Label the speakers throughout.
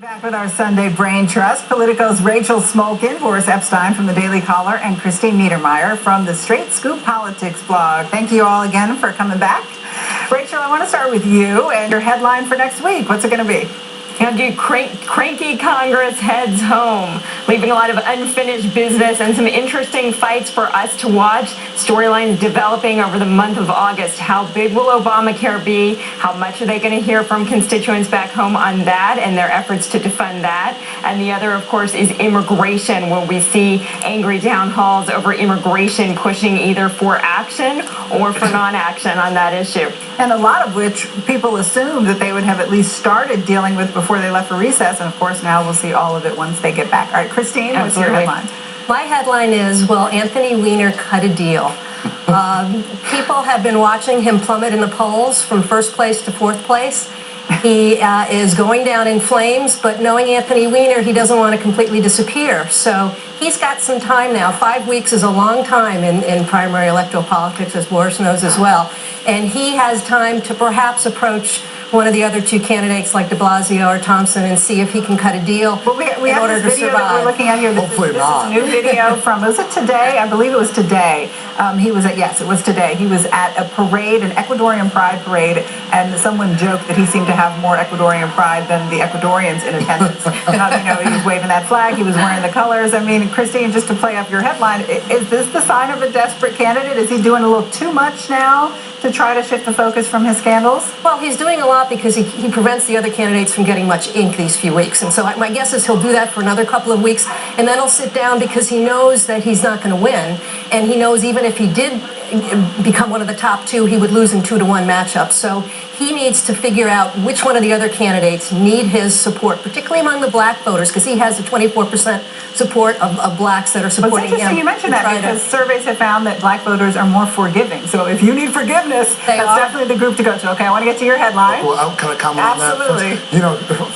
Speaker 1: Back with our Sunday Brain Trust, Politico's Rachel Smolkin, Boris Epshteyn from the Daily Caller, and Christine Niedermeyer from the Straight Scoop Politics blog. Thank you all again for coming back. Rachel, I want to start with you and your headline for next week. What's it going to be?
Speaker 2: Cranky Congress heads home, leaving a lot of unfinished business and some interesting fights for us to watch. Storylines developing over the month of August. How big will Obamacare be? How much are they going to hear from constituents back home on that and their efforts to defund that? And the other, of course, is immigration. Will we see angry town halls over immigration pushing either for action or for non-action on that issue?
Speaker 1: And a lot of which people assumed that they would have at least started dealing with before they left for recess. And of course, now we'll see all of it once they get back. All right, Christine, what's your headline?
Speaker 3: My headline is, will Anthony Weiner cut a deal? People have been watching him plummet in the polls from first place to fourth place. He is going down in flames, but knowing Anthony Weiner, he doesn't want to completely disappear. So he's got some time now. 5 weeks is a long time in primary electoral politics, as Boris knows as well. And he has time to perhaps approach one of the other two candidates like de Blasio or Thompson and see if he can cut a deal
Speaker 1: we
Speaker 3: in
Speaker 1: have
Speaker 3: order
Speaker 1: this
Speaker 3: to
Speaker 1: video
Speaker 3: survive.
Speaker 1: that we're looking at here. This is a new video from, was it today? I believe it was today. Yes, it was today. He was at a parade, an Ecuadorian pride parade, and someone joked that he seemed to have more Ecuadorian pride than the Ecuadorians in attendance. He was waving that flag, he was wearing the colors. I mean, Christine, just to play up your headline, is this the sign of a desperate candidate? Is he doing a little too much now to try to shift the focus from his scandals?
Speaker 3: Well, he's doing a lot because he prevents the other candidates from getting much ink these few weeks. And so my guess is he'll do that for another couple of weeks, and then he'll sit down because he knows that he's not going to win. And he knows even if he did become one of the top two, he would lose in 2-to-1 matchups. So he needs to figure out which one of the other candidates need his support, particularly among the black voters, because he has the 24% support of blacks that are supporting him.
Speaker 1: It's interesting you mentioned that because surveys have found that black voters are more forgiving. So if you need forgiveness, that's definitely the group to go to. Okay, I want to get to your headline.
Speaker 4: Well, can I comment on that?
Speaker 1: Absolutely.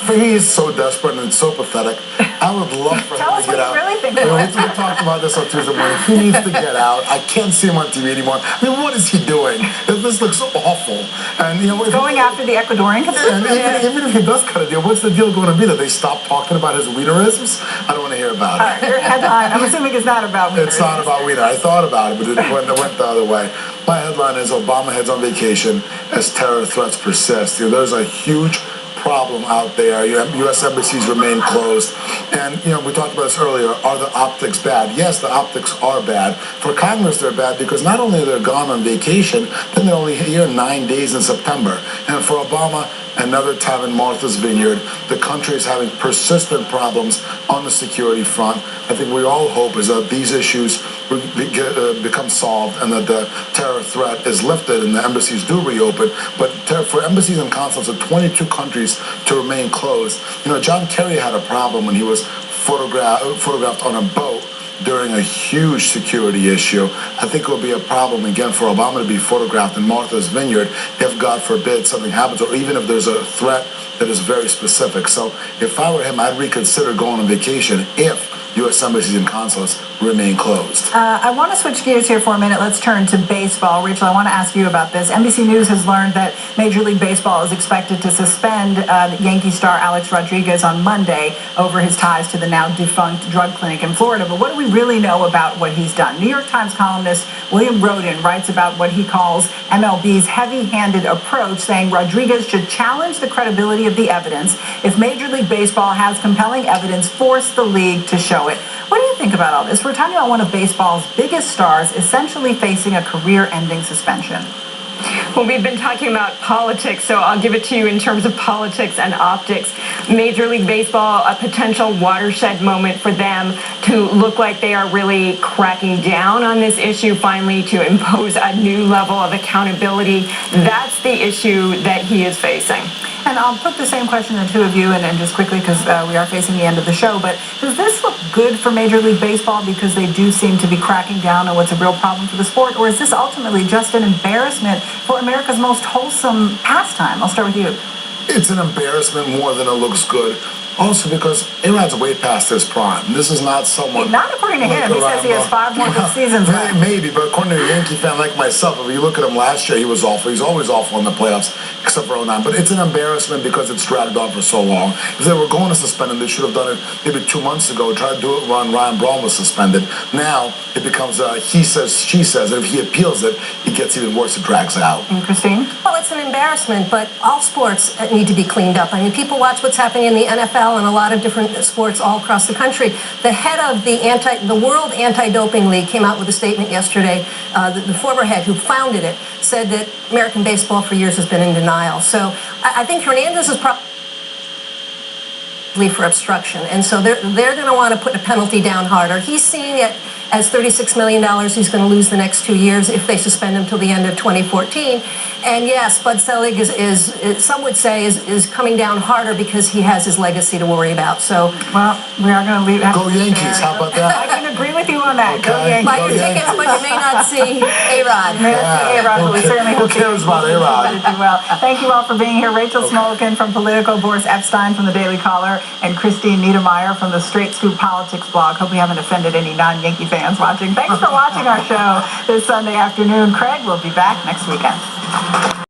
Speaker 4: For me, he's so desperate and it's so pathetic. I would love for him to get out.
Speaker 1: Tell us what you really think.
Speaker 4: We talked about this on Tuesday morning. He needs to get out. I can't see him on TV anymore. I mean, what is he doing? This looks so awful. And
Speaker 1: going after the Ecuadorian constituents.
Speaker 4: And even if he does cut a deal, what's the deal going to be? That they stop talking about his wienerisms? I don't want to hear about it.
Speaker 1: All right, your headline, I'm assuming it's not about Wiener.
Speaker 4: It's not about Wiener. I thought about it, but it went the other way. My headline is Obama heads on vacation as terror threats persist. There's a huge problem out there. U.S. embassies remain closed. And, we talked about this earlier. Are the optics bad? Yes, the optics are bad. For Congress, they're bad because not only are they gone on vacation, then they're only here 9 days in September. And for Obama, another time in Martha's Vineyard, the country is having persistent problems on the security front. I think we all hope is that these issues become solved and that the terror threat is lifted and the embassies do reopen. But for embassies and consulates of 22 countries to remain closed, John Kerry had a problem when he was photographed on a boat during a huge security issue. I think it will be a problem again for Obama to be photographed in Martha's Vineyard if, God forbid, something happens, or even if there's a threat that is very specific. So if I were him, I'd reconsider going on vacation if U.S. embassies and consulates remain closed.
Speaker 1: I want to switch gears here for a minute. Let's turn to baseball. Rachel, I want to ask you about this. NBC News has learned that Major League Baseball is expected to suspend Yankee star Alex Rodriguez on Monday over his ties to the now defunct drug clinic in Florida. But what do we really know about what he's done? New York Times columnist William Roden writes about what he calls MLB's heavy-handed approach, saying Rodriguez should challenge the credibility of the evidence. If Major League Baseball has compelling evidence, force the league to show it. What do you think about all this? We're talking about one of baseball's biggest stars essentially facing a career-ending suspension.
Speaker 2: Well, we've been talking about politics, so I'll give it to you in terms of politics and optics. Major League Baseball, a potential watershed moment for them to look like they are really cracking down on this issue, finally to impose a new level of accountability. That's the issue that he is facing.
Speaker 1: And I'll put the same question to the two of you, and just quickly, because we are facing the end of the show, but does this look good for Major League Baseball because they do seem to be cracking down on what's a real problem for the sport, or is this ultimately just an embarrassment for America's most wholesome pastime? I'll start with you.
Speaker 4: It's an embarrassment more than it looks good. Also because A-Rod's way past his prime. This is not someone...
Speaker 1: Not according to him. He says he has 5 more good seasons left.
Speaker 4: Maybe, but according to a Yankee fan like myself, if you look at him last year, he was awful. He's always awful in the playoffs, except for 09. But it's an embarrassment because it's dragged on for so long. If they were going to suspend him, they should have done it maybe 2 months ago. Try to do it when Ryan Braun was suspended. Now it becomes he says, she says, and if he appeals it, it gets even worse. It drags out.
Speaker 1: And Christine?
Speaker 3: Well, it's an embarrassment, but all sports need to be cleaned up. I mean, people watch what's happening in the NFL and a lot of different sports all across the country. The head of the World Anti-Doping League came out with a statement yesterday. The former head who founded it said that American baseball for years has been in denial. So I think Hernandez is probably for obstruction, and so they're going to want to put a penalty down harder. He's seeing it as $36 million he's going to lose the next 2 years if they suspend him till the end of 2014. And yes, Bud Selig is some would say is coming down harder because he has his legacy to worry about. So,
Speaker 1: well, we are going to leave.
Speaker 4: Go Yankees! How about that?
Speaker 1: I can agree with you on that.
Speaker 4: Okay.
Speaker 1: Go Yankees.
Speaker 3: Buy your tickets, but you may not see A-Rod.
Speaker 1: But we certainly
Speaker 4: Who cares about A-Rod?
Speaker 1: do well. Thank you all for being here. Rachel Smolkin from Politico, Boris Epshteyn from the Daily Caller, and Christine Niedermeyer from the Straight Scoop Politics blog. Hope we haven't offended any non-Yankee fans watching. Thanks for watching our show this Sunday afternoon. Craig will be back next weekend.